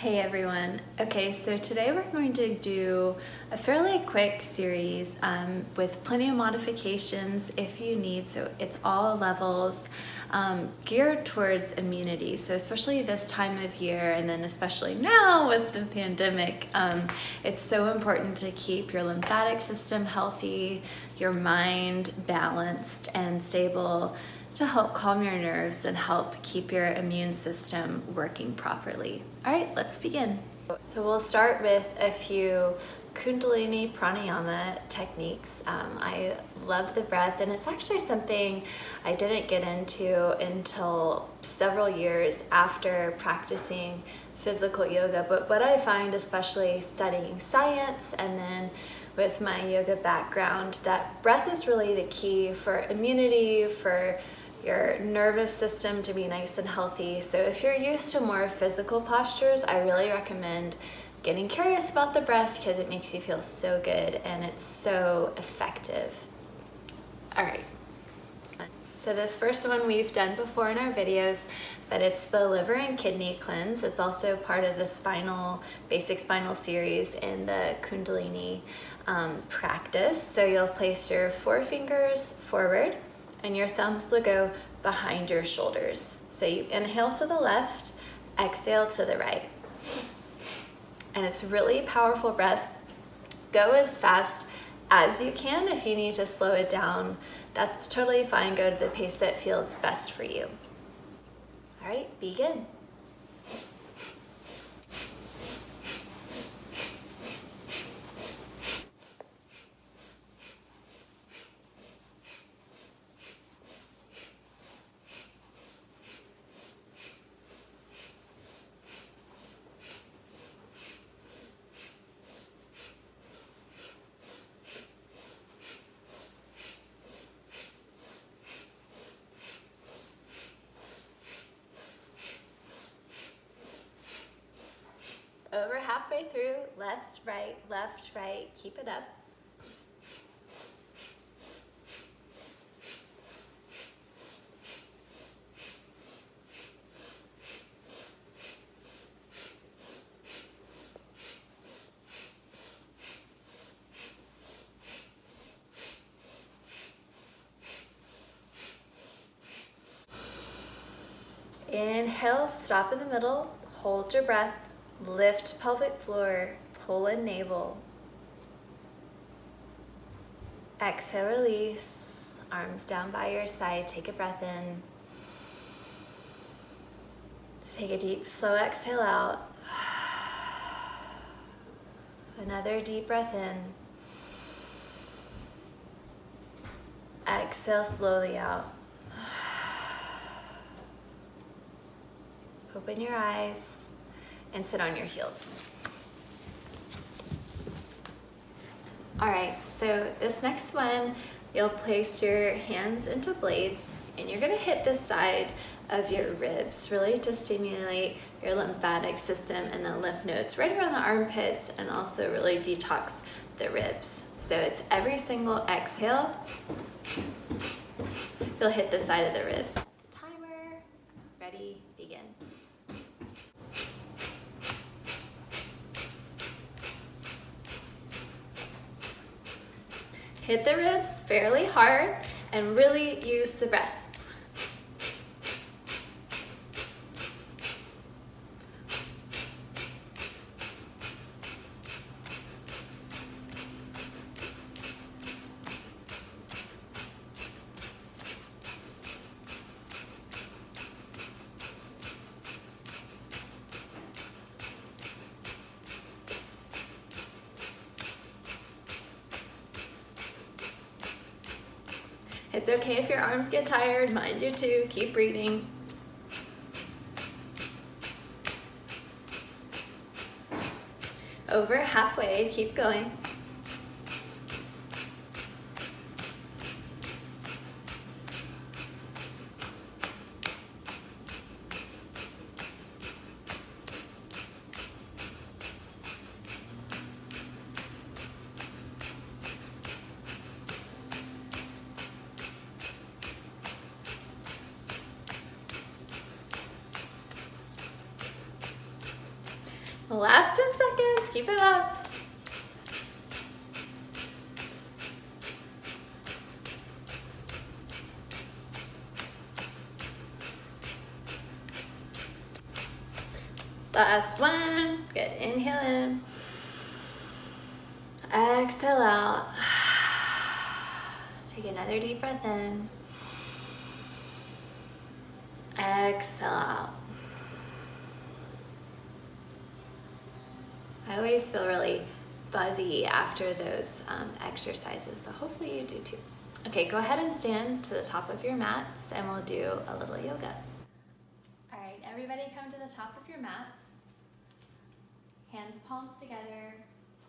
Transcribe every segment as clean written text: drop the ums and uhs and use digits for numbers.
Hey everyone. Okay, so today we're going to do a fairly quick series with plenty of modifications if you need. So it's all levels geared towards immunity. So especially this time of year, and then especially now with the pandemic, it's so important to keep your lymphatic system healthy, your mind balanced and stable, to help calm your nerves and help keep your immune system working properly. All right, let's begin. So we'll start with a few Kundalini pranayama techniques. I love the breath, and it's actually something I didn't get into until several years after practicing physical yoga. But what I find, especially studying science and then with my yoga background, that breath is really the key for immunity, for your nervous system to be nice and healthy. So if you're used to more physical postures, I really recommend getting curious about the breath because it makes you feel so good and it's so effective. All right. So this first one we've done before in our videos, but it's the liver and kidney cleanse. It's also part of the basic spinal series in the Kundalini practice. So you'll place your forefingers forward and your thumbs will go behind your shoulders. So you inhale to the left, exhale to the right. And it's really powerful breath. Go as fast as you can. If you need to slow it down, that's totally fine. Go to the pace that feels best for you. All right, begin. Over halfway through, left, right, keep it up. Inhale, stop in the middle, hold your breath. Lift pelvic floor, pull in navel. Exhale, release. Arms down by your side. Take a breath in. Take a deep, slow exhale out. Another deep breath in. Exhale slowly out. Open your eyes and sit on your heels. All right, so this next one, you'll place your hands into blades and you're gonna hit the side of your ribs, really to stimulate your lymphatic system and the lymph nodes right around the armpits and also really detox the ribs. So it's every single exhale, you'll hit the side of the ribs. Timer, ready, begin. Hit the ribs fairly hard and really use the breath. It's okay if your arms get tired, mine do too, keep breathing. Over halfway, keep going. Last 10 seconds, keep it up. Last one. Good. Inhale in. Exhale out. Take another deep breath in. Exhale out. I always feel really buzzy after those exercises, so hopefully you do too. Okay, go ahead and stand to the top of your mats and we'll do a little yoga. All right, everybody come to the top of your mats. Hands palms together,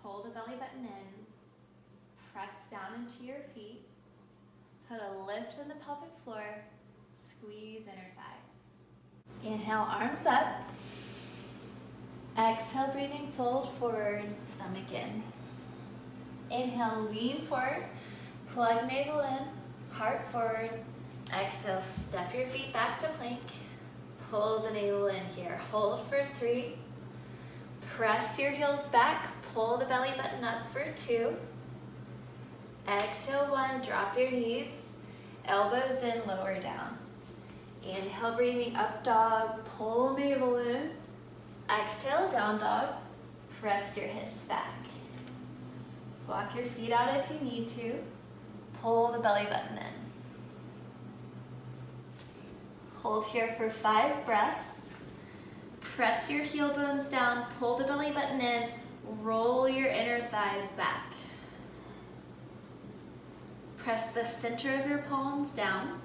pull the belly button in, press down into your feet, put a lift in the pelvic floor, squeeze inner thighs. Inhale, arms up. Exhale, breathing, fold forward, stomach in. Inhale, lean forward, plug navel in, heart forward. Exhale, step your feet back to plank. Pull the navel in here. Hold for 3. Press your heels back, pull the belly button up for 2. Exhale 1, drop your knees, elbows in, lower down. Inhale, breathing up dog, pull navel in. Exhale, down dog, press your hips back. Walk your feet out if you need to. Pull the belly button in. Hold here for 5 breaths. Press your heel bones down, pull the belly button in, roll your inner thighs back. Press the center of your palms down,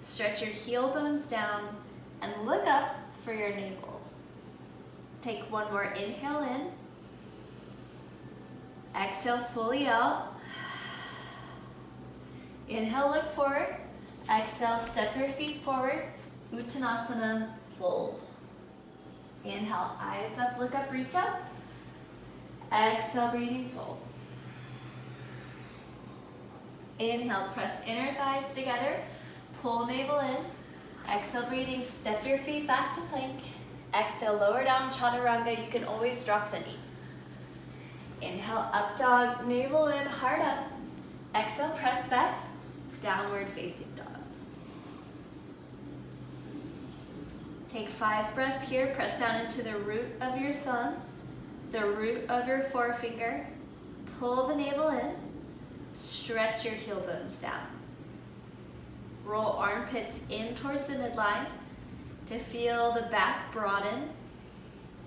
stretch your heel bones down, and look up for your navel. Take one more inhale in. Exhale fully out. Inhale, look forward. Exhale, step your feet forward. Uttanasana, fold. Inhale, eyes up, look up, reach up. Exhale, breathing, fold. Inhale, press inner thighs together. Pull navel in. Exhale, breathing, step your feet back to plank. Exhale, lower down, chaturanga. You can always drop the knees. Inhale, up dog, navel in, heart up. Exhale, press back, downward facing dog. Take 5 breaths here, press down into the root of your thumb, the root of your forefinger. Pull the navel in, stretch your heel bones down. Roll armpits in towards the midline to feel the back broaden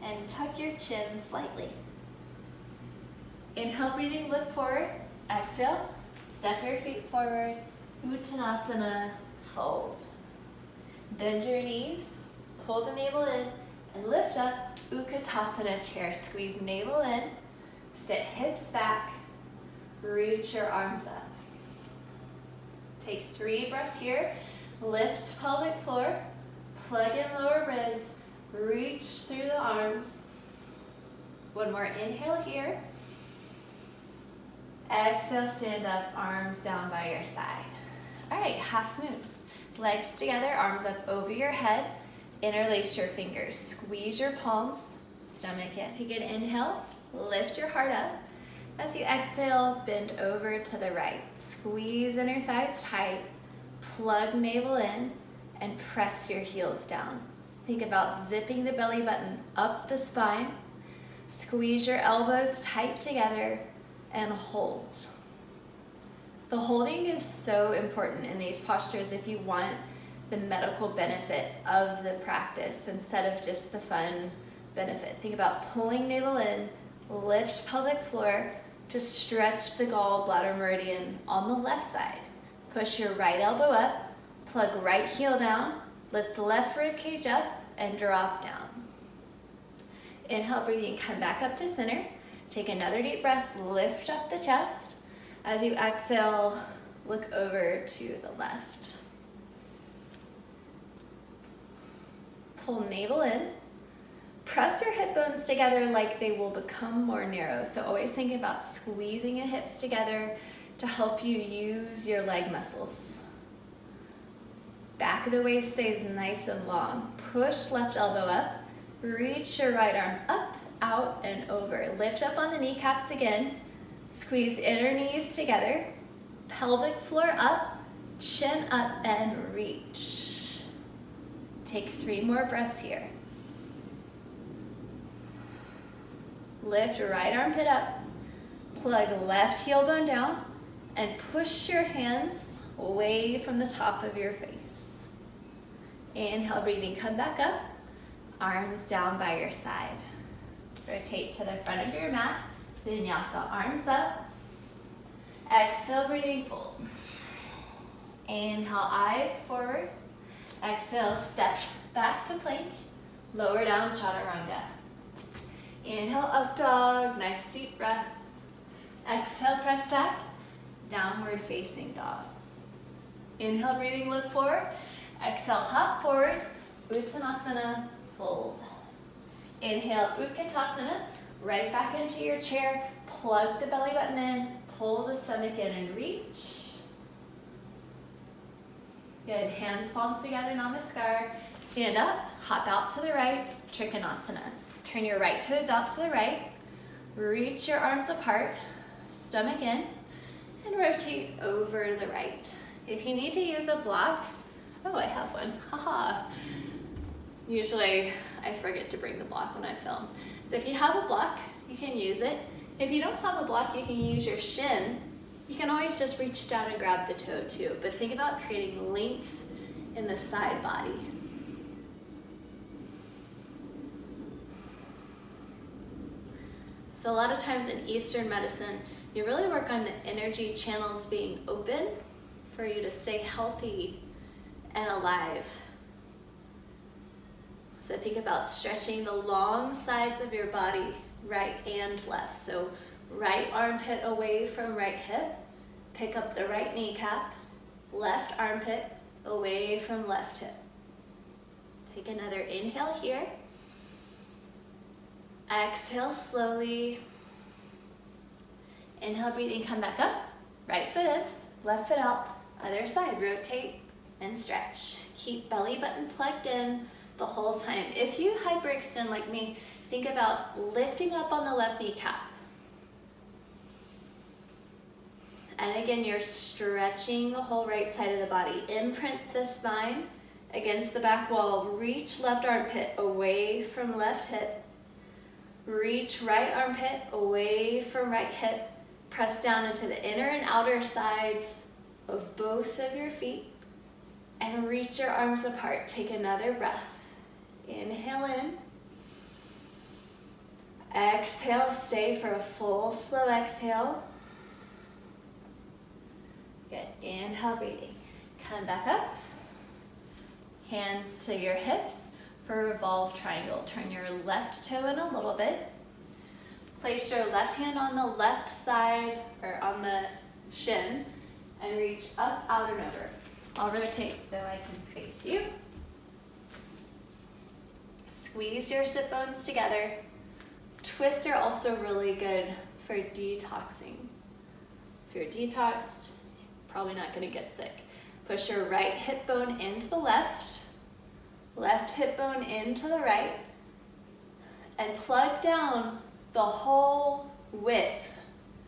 and tuck your chin slightly. Inhale, breathing, look forward. Exhale, step your feet forward. Uttanasana, fold. Bend your knees. Pull the navel in and lift up, Utkatasana chair. Squeeze navel in, sit hips back, reach your arms up. Take 3 breaths here, lift pelvic floor, plug in lower ribs, reach through the arms. One more inhale here. Exhale, stand up, arms down by your side. All right, half moon. Legs together, arms up over your head. Interlace your fingers, squeeze your palms, stomach in. Take an inhale, lift your heart up. As you exhale, bend over to the right. Squeeze inner thighs tight, plug navel in, and press your heels down. Think about zipping the belly button up the spine. Squeeze your elbows tight together and hold. The holding is so important in these postures if you want the medical benefit of the practice instead of just the fun benefit. Think about pulling navel in, lift pelvic floor to stretch the gallbladder meridian on the left side. Push your right elbow up, plug right heel down, lift the left rib cage up, and drop down. Inhale, breathing, come back up to center. Take another deep breath, lift up the chest. As you exhale, look over to the left. Pull navel in. Press your hip bones together like they will become more narrow. So always think about squeezing your hips together to help you use your leg muscles. Back of the waist stays nice and long. Push left elbow up. Reach your right arm up out and over. Lift up on the kneecaps again. Squeeze inner knees together. Pelvic floor up, chin up, and reach. Take 3 more breaths here. Lift right armpit up. Plug left heel bone down and push your hands away from the top of your face. Inhale, breathing, come back up. Arms down by your side. Rotate to the front of your mat. Vinyasa, arms up. Exhale, breathing, fold. Inhale, eyes forward. Exhale, step back to plank. Lower down, chaturanga. Inhale, up dog, nice deep breath. Exhale, press back, downward facing dog. Inhale, breathing, look forward. Exhale, hop forward, Uttanasana, fold. Inhale, Utkatasana, right back into your chair. Plug the belly button in, pull the stomach in and reach. Good, hands, palms together, namaskar. Stand up, hop out to the right, Trikonasana. Turn your right toes out to the right. Reach your arms apart, stomach in, and rotate over to the right. If you need to use a block, oh, I have one, haha. Usually I forget to bring the block when I film. So if you have a block, you can use it. If you don't have a block, you can use your shin. You can always just reach down and grab the toe too, but think about creating length in the side body. So a lot of times in Eastern medicine, you really work on the energy channels being open for you to stay healthy and alive. So think about stretching the long sides of your body, right and left. So right armpit away from right hip, pick up the right kneecap, left armpit away from left hip. Take another inhale here. Exhale slowly. Inhale, breathing, come back up. Right foot in, left foot out, other side. Rotate and stretch. Keep belly button plugged in the whole time. If you hyperextend like me, think about lifting up on the left kneecap. And again, you're stretching the whole right side of the body. Imprint the spine against the back wall. Reach left armpit away from left hip. Reach right armpit away from right hip. Press down into the inner and outer sides of both of your feet. And reach your arms apart. Take another breath. Inhale in. Exhale, stay for a full slow exhale. Good, inhale, breathing. Come back up. Hands to your hips for a revolve triangle. Turn your left toe in a little bit. Place your left hand on the left side or on the shin and reach up, out, and over. I'll rotate so I can face you. Squeeze your sit bones together. Twists are also really good for detoxing. If you're detoxed, you're probably not going to get sick. Push your right hip bone into the left hip bone into the right, and plug down the whole width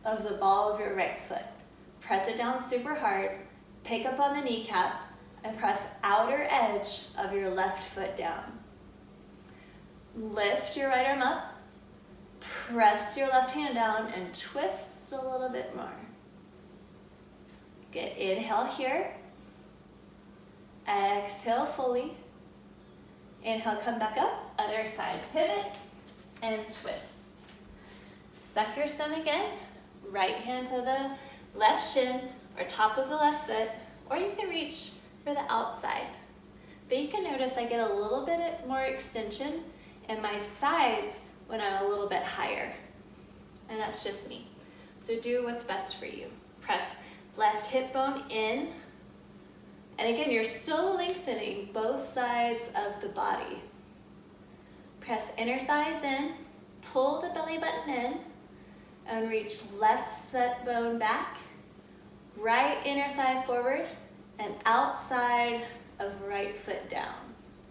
of the ball of your right foot. Press it down super hard, pick up on the kneecap, and press outer edge of your left foot down. Lift your right arm up, press your left hand down, and twist a little bit more. Good, inhale here. Exhale fully. Inhale, come back up, other side, pivot, and twist. Suck your stomach in, right hand to the left shin, or top of the left foot, or you can reach for the outside. But you can notice I get a little bit more extension in my sides when I'm a little bit higher. And that's just me. So do what's best for you. Press left hip bone in. And again, you're still lengthening both sides of the body. Press inner thighs in, pull the belly button in, and reach left sit bone back, right inner thigh forward, and outside of right foot down.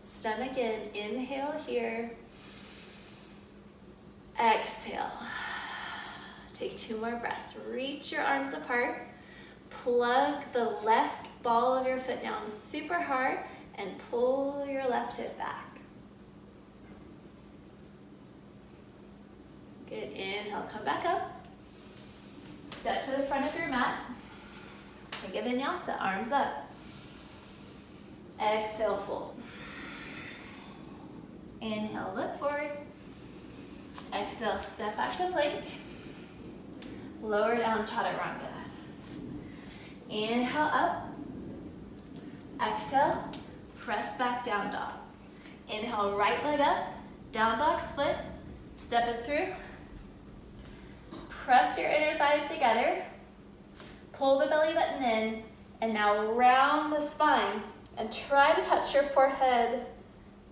Stomach in, inhale here. Exhale. Take 2 more breaths. Reach your arms apart. Plug the left ball of your foot down super hard and pull your left hip back. Good, inhale, come back up. Step to the front of your mat. Take a vinyasa, arms up. Exhale, fold. Inhale, look forward. Exhale, step back to plank. Lower down, chaturanga. Inhale, up. Exhale, press back, down dog. Inhale, right leg up, down dog split. Step it through. Press your inner thighs together. Pull the belly button in, and now round the spine and try to touch your forehead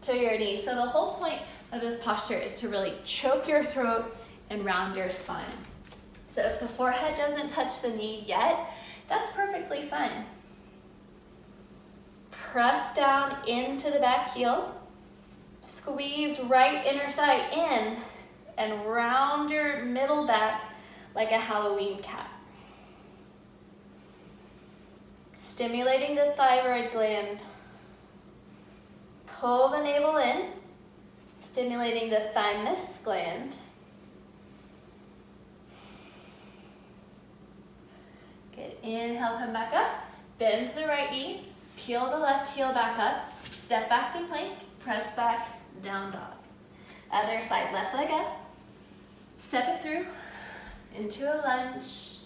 to your knee. So the whole point of this posture is to really choke your throat and round your spine. So if the forehead doesn't touch the knee yet, that's perfectly fine. Press down into the back heel. Squeeze right inner thigh in and round your middle back like a Halloween cat. Stimulating the thyroid gland. Pull the navel in, stimulating the thymus gland. Good, inhale, come back up. Bend to the right knee, peel the left heel back up, step back to plank, press back, down dog. Other side, left leg up, step it through into a lunge,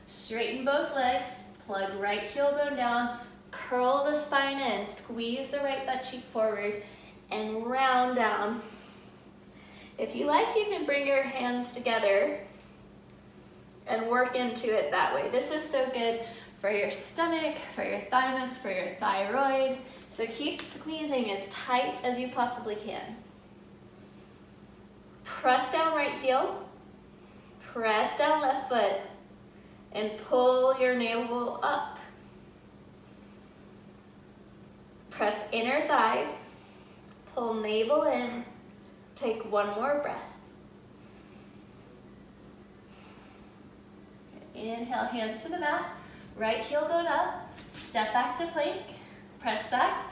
straighten both legs, plug right heel bone down, curl the spine in, squeeze the right butt cheek forward, and round down. If you like, you can bring your hands together and work into it that way. This is so good for your stomach, for your thymus, for your thyroid. So keep squeezing as tight as you possibly can. Press down right heel, press down left foot, and pull your navel up. Press inner thighs, pull navel in, take 1 more breath. Inhale, hands to the mat, right heel bone up, step back to plank, press back,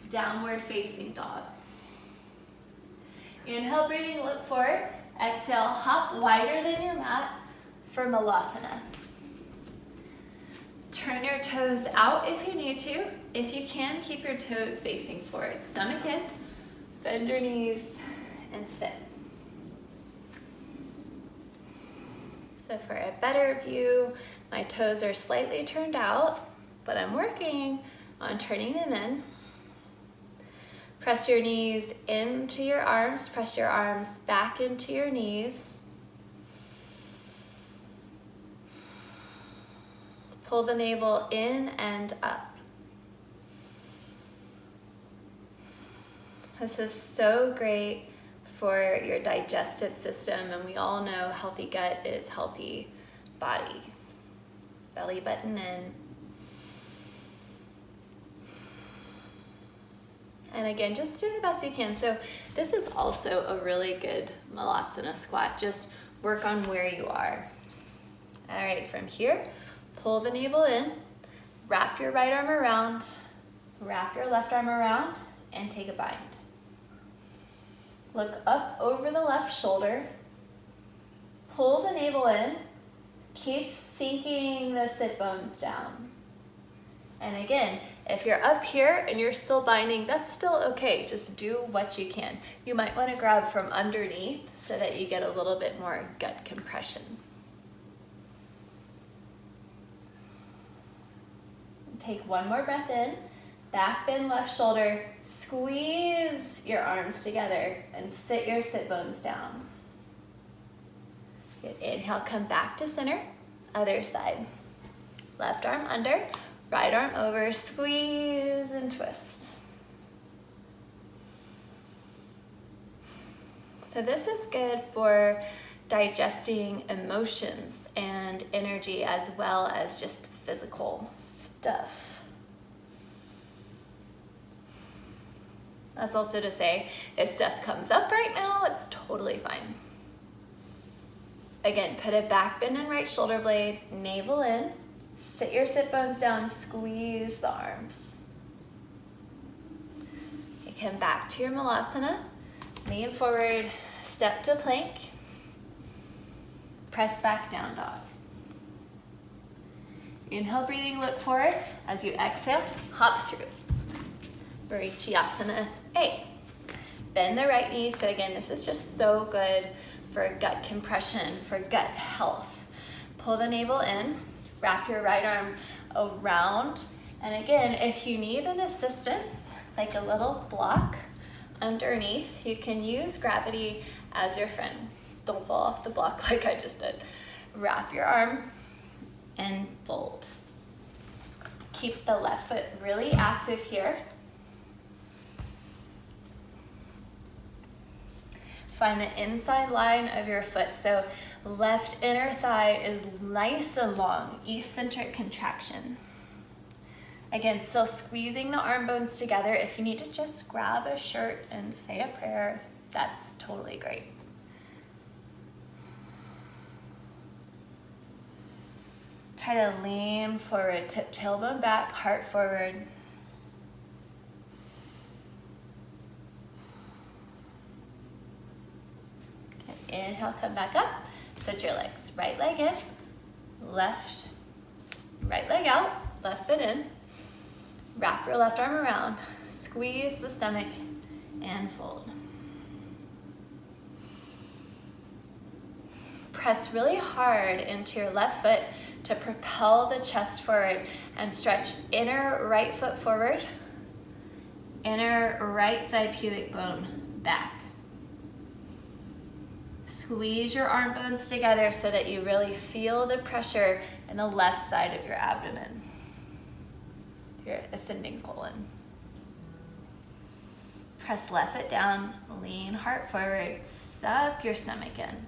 downward facing dog. Inhale, breathing, look forward. Exhale, hop wider than your mat for Malasana. Turn your toes out if you need to. If you can, keep your toes facing forward. Stomach in, bend your knees, and sit. So for a better view, my toes are slightly turned out, but I'm working on turning them in. Press your knees into your arms, press your arms back into your knees. Pull the navel in and up. This is so great for your digestive system, and we all know healthy gut is healthy body. Belly button in. And again, just do the best you can. So this is also a really good Malasana squat. Just work on where you are. All right, from here, pull the navel in, wrap your right arm around, wrap your left arm around, and take a bind. Look up over the left shoulder, pull the navel in, keep sinking the sit bones down. And again, if you're up here and you're still binding, that's still okay. Just do what you can. You might want to grab from underneath so that you get a little bit more gut compression. Take 1 more breath in, back bend left shoulder, squeeze your arms together and sit your sit bones down. Good, inhale, come back to center, other side. Left arm under, right arm over, squeeze and twist. So this is good for digesting emotions and energy as well as just physical stuff. That's also to say, if stuff comes up right now, it's totally fine. Again, put a back bend in right shoulder blade, navel in, sit your sit bones down, squeeze the arms. You come back to your malasana, lean forward, step to plank, press back down dog. Inhale, breathing, look forward. As you exhale, hop through. Vrichyasana A. Bend the right knee. So again, this is just so good for gut compression, for gut health. Pull the navel in, wrap your right arm around. And again, if you need an assistance, like a little block underneath, you can use gravity as your friend. Don't fall off the block like I just did. Wrap your arm and fold. Keep the left foot really active here. Find the inside line of your foot. So left inner thigh is nice and long, eccentric contraction. Again, still squeezing the arm bones together. If you need to just grab a shirt and say a prayer, that's totally great. Try to lean forward, tip tailbone back, heart forward. Okay, inhale, come back up. Switch your legs. Right leg in, left, right leg out, left foot in. Wrap your left arm around, squeeze the stomach, and fold. Press really hard into your left foot to propel the chest forward and stretch inner right foot forward, inner right side pubic bone back. Squeeze your arm bones together so that you really feel the pressure in the left side of your abdomen, your ascending colon. Press left foot down, lean heart forward, suck your stomach in.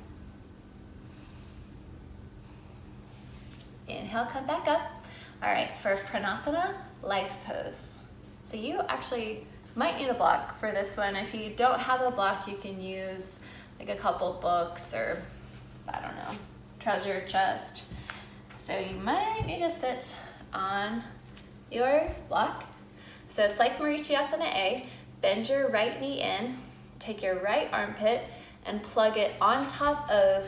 Inhale, come back up. All right, for pranayama, life pose. So you actually might need a block for this one. If you don't have a block, you can use like a couple books or, I don't know, treasure chest. So you might need to sit on your block. So it's like Vrichyasana A. Bend your right knee in, take your right armpit and plug it on top of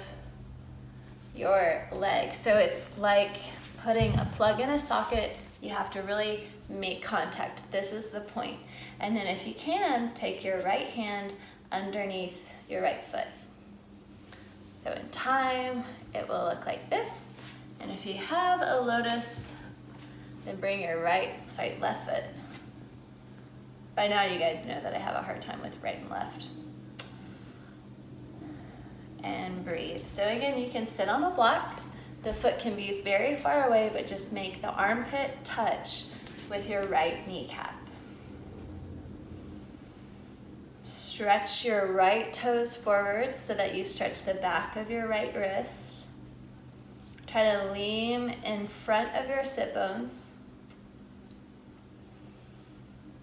your leg. So it's like putting a plug in a socket. You have to really make contact. This is the point. And then if you can, take your right hand underneath your right foot. So in time, it will look like this. And if you have a lotus, then bring your left foot. By now you guys know that I have a hard time with right and left. And breathe. So again, you can sit on a block. The foot can be very far away, but just make the armpit touch with your right kneecap. Stretch your right toes forward so that you stretch the back of your right wrist. Try to lean in front of your sit bones.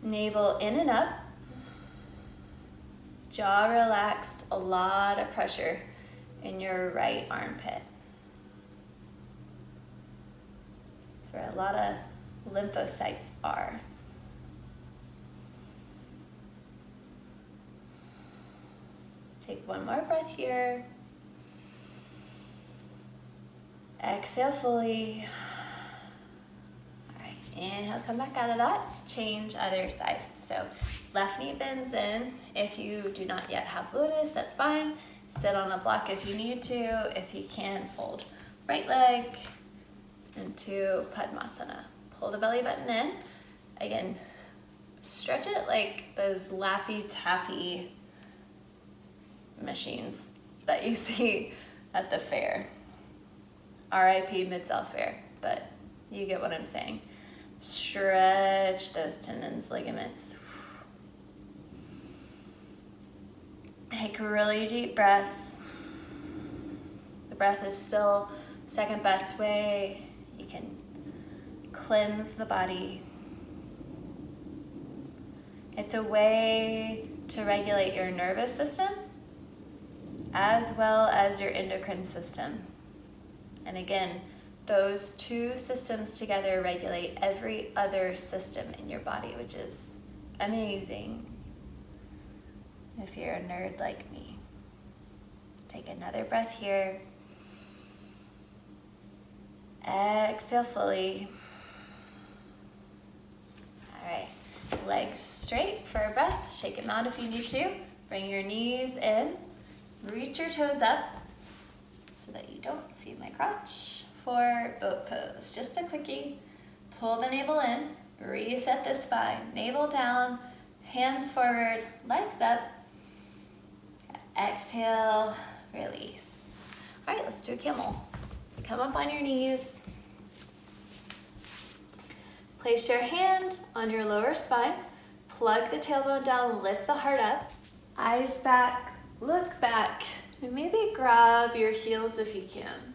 Navel in and up. Jaw relaxed, a lot of pressure in your right armpit. It's where a lot of lymphocytes are. Take one more breath here. Exhale fully. All right, inhale, come back out of that. Change other side. So left knee bends in. If you do not yet have lotus, that's fine. Sit on a block if you need to. If you can, fold right leg into Padmasana. Pull the belly button in. Again, stretch it like those Laffy Taffy machines that you see at the fair. RIP Mid-South Fair, but you get what I'm saying. Stretch those tendons, ligaments. Take really deep breaths. The breath is still second best way you can cleanse the body. It's a way to regulate your nervous system as well as your endocrine system. And again, those two systems together regulate every other system in your body, which is amazing if you're a nerd like me. Take another breath here. Exhale fully. All right, legs straight for a breath. Shake them out if you need to. Bring your knees in. Reach your toes up so that you don't see my crotch. For boat pose, just a quickie. Pull the navel in, reset the spine. Navel down, hands forward, legs up. Exhale, release. All right, let's do a camel. So come up on your knees. Place your hand on your lower spine. Plug the tailbone down, lift the heart up. Eyes back, look back, and maybe grab your heels if you can.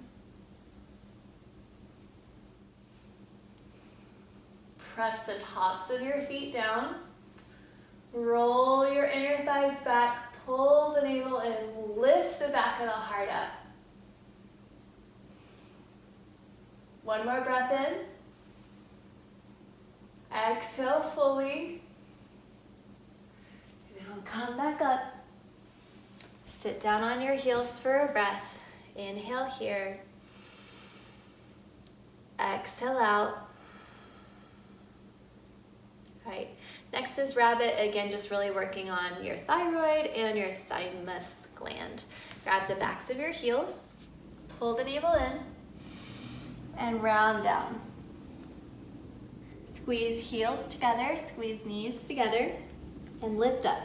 Press the tops of your feet down. Roll your inner thighs back. Pull the navel in. Lift the back of the heart up. One more breath in. Exhale fully. Now come back up. Sit down on your heels for a breath. Inhale here. Exhale out. All right, next is rabbit. Again, just really working on your thyroid and your thymus gland. Grab the backs of your heels, pull the navel in, and round down. Squeeze heels together, squeeze knees together, and lift up.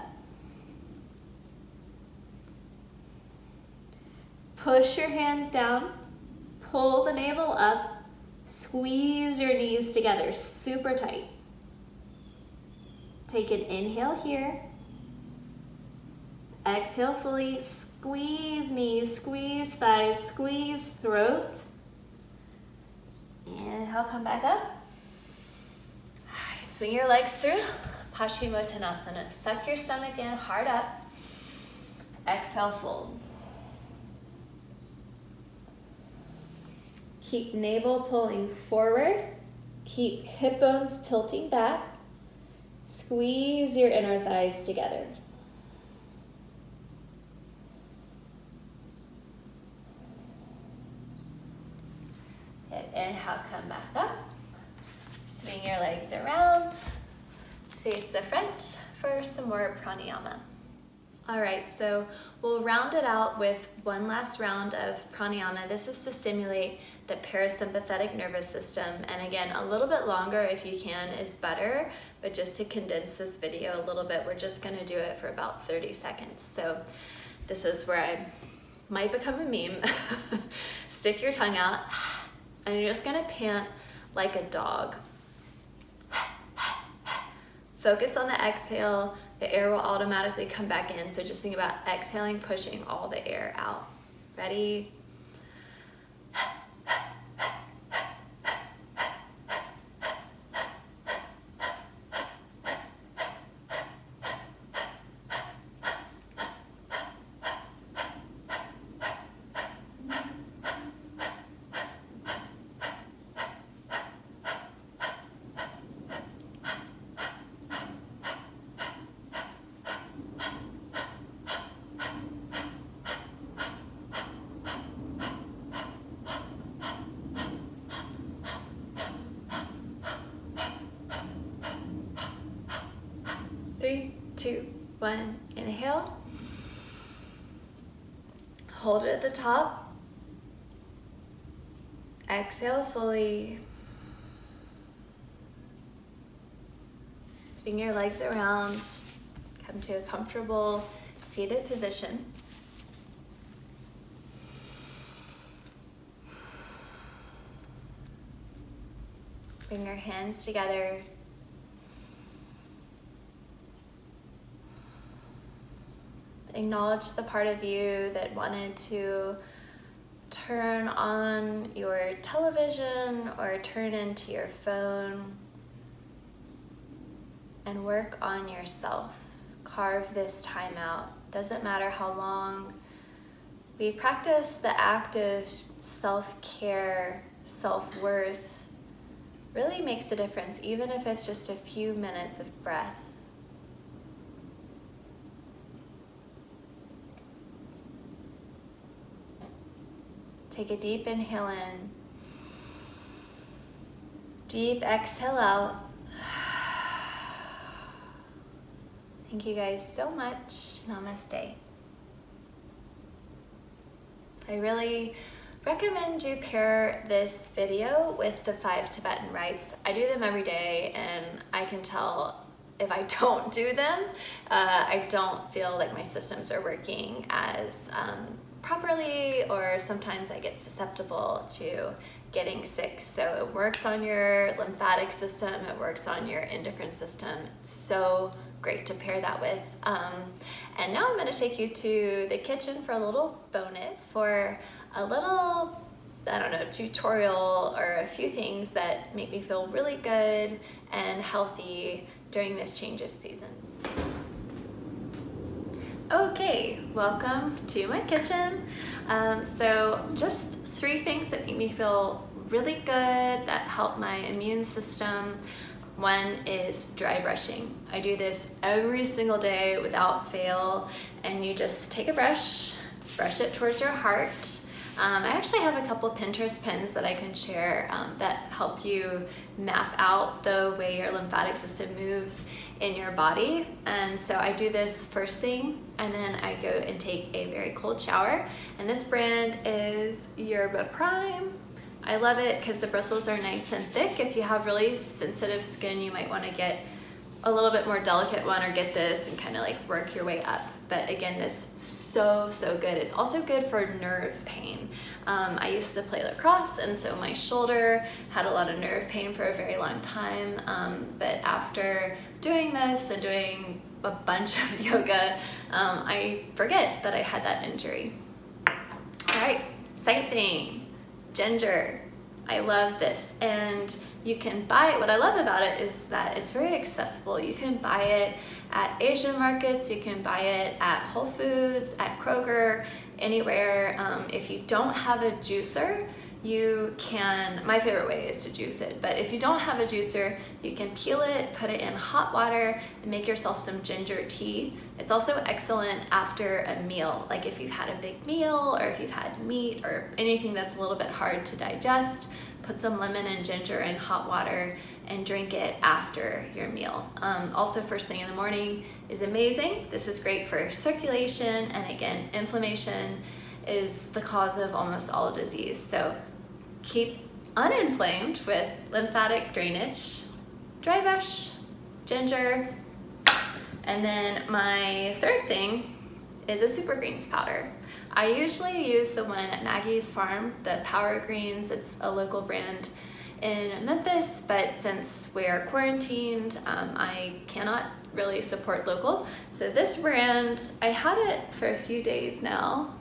Push your hands down, pull the navel up, squeeze your knees together, super tight. Take an inhale here. Exhale fully, squeeze knees, squeeze thighs, squeeze throat. Inhale, come back up. All right, swing your legs through. Paschimottanasana. Suck your stomach in, heart up. Exhale, fold. Keep navel pulling forward. Keep hip bones tilting back. Squeeze your inner thighs together. Inhale, come back up. Swing your legs around. Face the front for some more pranayama. All right, so we'll round it out with one last round of pranayama. This is to stimulate the parasympathetic nervous system. And again, a little bit longer if you can is better, but just to condense this video a little bit, we're just gonna do it for about 30 seconds. So this is where I might become a meme. Stick your tongue out, and you're just gonna pant like a dog. Focus on the exhale. The air will automatically come back in. So just think about exhaling, pushing all the air out. Ready? Three, two, one, inhale. Hold it at the top. Exhale fully. Swing your legs around. Come to a comfortable seated position. Bring your hands together. Acknowledge the part of you that wanted to turn on your television or turn into your phone and work on yourself. Carve this time out. Doesn't matter how long we practice the act of self-care, self-worth, really makes a difference, even if it's just a few minutes of breath. Take a deep inhale in, deep exhale out. Thank you guys so much. Namaste. I really recommend you pair this video with the 5 Tibetan rites. I do them every day, and I can tell if I don't do them, I don't feel like my systems are working as properly, or sometimes I get susceptible to getting sick. So it works on your lymphatic system, it works on your endocrine system. It's so great to pair that with. And now I'm going to take you to the kitchen for a little bonus, for a little, I don't know, tutorial or a few things that make me feel really good and healthy during this change of season. Okay, welcome to my kitchen. So just 3 things that make me feel really good, that help my immune system. One is dry brushing. I do this every single day without fail, and you just take a brush it towards your heart. I actually have a couple Pinterest pins that I can share that help you map out the way your lymphatic system moves in your body. And so I do this first thing, and then I go and take a very cold shower. And this brand is Yerba Prime. I love it because the bristles are nice and thick. If you have really sensitive skin, you might want to get a little bit more delicate one, or get this and kind of like work your way up. But again, this is so good. It's also good for nerve pain. I used to play lacrosse, and so my shoulder had a lot of nerve pain for a very long time. But after doing this and doing a bunch of yoga, I forget that I had that injury. All right, second thing, ginger. I love this, and you can buy it. What I love about it is that it's very accessible. You can buy it at Asian markets, you can buy it at Whole Foods, at Kroger, anywhere. If you don't have a juicer, you can, my favorite way is to juice it, but if you don't have a juicer, you can peel it, put it in hot water, and make yourself some ginger tea. It's also excellent after a meal, like if you've had a big meal, or if you've had meat, or anything that's a little bit hard to digest. Put some lemon and ginger in hot water and drink it after your meal. Also, first thing in the morning is amazing. This is great for circulation, and again, inflammation is the cause of almost all disease. So keep uninflamed with lymphatic drainage, dry brush, ginger, and then my third thing is a super greens powder. I usually use the one at Maggie's Farm, the Power Greens. It's a local brand in Memphis, but since we're quarantined, I cannot really support local. So this brand, I had it for a few days now.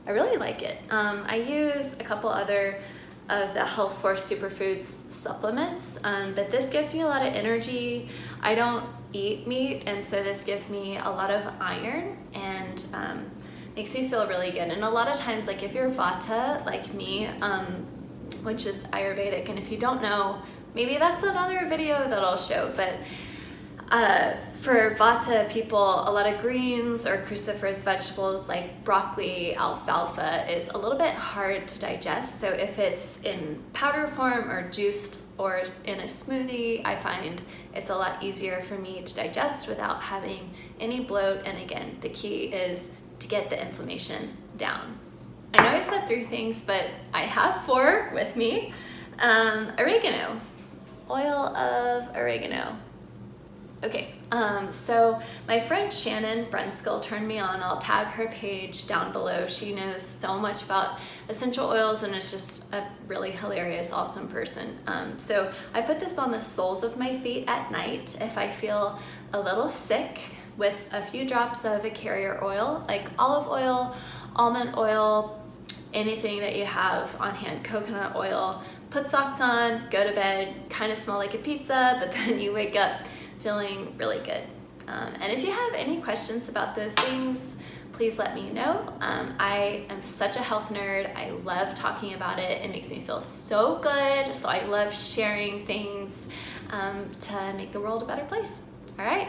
I really like it. I use a couple other of the Health Force Superfoods supplements, but this gives me a lot of energy. I don't eat meat, and so this gives me a lot of iron, and makes me feel really good. And a lot of times, like if you're Vata like me, which is Ayurvedic, and if you don't know, maybe that's another video that I'll show, but for Vata people, a lot of greens or cruciferous vegetables like broccoli, alfalfa is a little bit hard to digest. So if it's in powder form or juiced or in a smoothie, I find it's a lot easier for me to digest without having any bloat. And again, the key is to get the inflammation down. I know I said 3 things, but I have 4 with me. Oregano, oil of oregano. Okay, so my friend Shannon Brunskill turned me on. I'll tag her page down below. She knows so much about essential oils and is just a really hilarious, awesome person. So I put this on the soles of my feet at night if I feel a little sick, with a few drops of a carrier oil, like olive oil, almond oil, anything that you have on hand, coconut oil. Put socks on, go to bed, kind of smell like a pizza, but then you wake up feeling really good. And if you have any questions about those things, please let me know. I am such a health nerd. I love talking about it. It makes me feel so good. So I love sharing things to make the world a better place. All right.